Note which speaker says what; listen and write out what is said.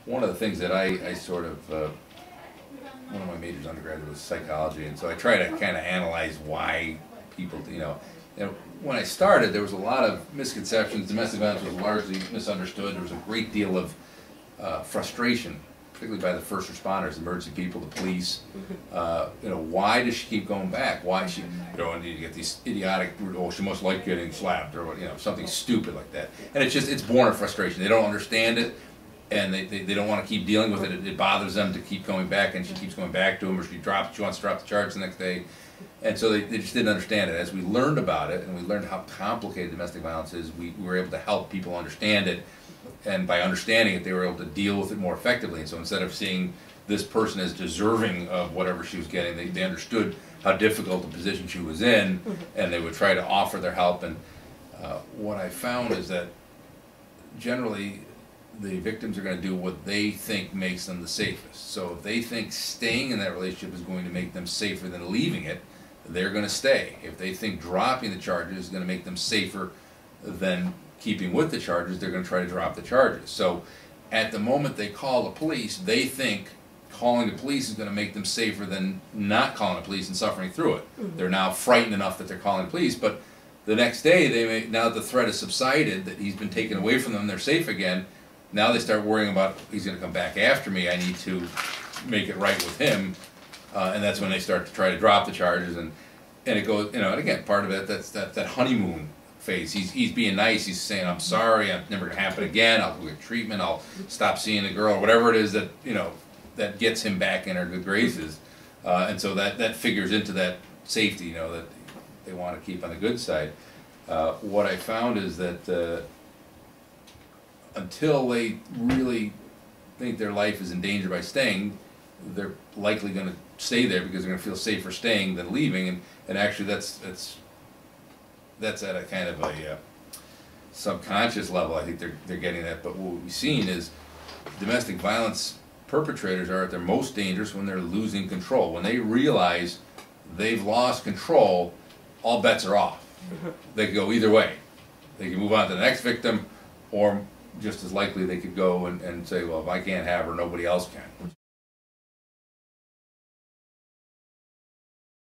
Speaker 1: one of the things that I sort of, one of my majors undergraduate was psychology, and so I try to kind of analyze why people, and when I started, there was a lot of misconceptions. Domestic violence was largely misunderstood. There was a great deal of frustration, particularly by the first responders, emergency people, the police. Why does she keep going back? Why is she, and you get these idiotic, oh, she must like getting slapped, or something stupid like that. And it's born of frustration. They don't understand it, and they don't want to keep dealing with it. It bothers them to keep going back, and she keeps going back to him, or she wants to drop the charge the next day. And so they just didn't understand it. As we learned about it, and we learned how complicated domestic violence is, we were able to help people understand it. And by understanding it, they were able to deal with it more effectively. And so instead of seeing this person as deserving of whatever she was getting, they understood how difficult the position she was in, and they would try to offer their help. And what I found is that generally the victims are going to do what they think makes them the safest. So if they think staying in that relationship is going to make them safer than leaving it, they're going to stay. If they think dropping the charges is going to make them safer than keeping with the charges, they're going to try to drop the charges. So at the moment they call the police, they think calling the police is going to make them safer than not calling the police and suffering through it. They're now frightened enough that they're calling the police, but the next day, now that the threat has subsided, that he's been taken away from them, they're safe again, now they start worrying about, he's going to come back after me, I need to make it right with him, and that's when they start to try to drop the charges, and it goes, and again, part of it, that's that honeymoon phase. He's being nice, he's saying, I'm sorry, I'm never going to happen again, I'll get treatment, I'll stop seeing the girl, or whatever it is that, that gets him back in her good graces, and so that figures into that safety, that they want to keep on the good side. What I found is that until they really think their life is in danger by staying, they're likely going to stay there because they're going to feel safer staying than leaving, and actually that's at a kind of a subconscious level. I think they're getting that. But what we've seen is domestic violence perpetrators are at their most dangerous when they're losing control. When they realize they've lost control, all bets are off. They could go either way. They can move on to the next victim, or just as likely they could go and say, well, if I can't have her, nobody else can.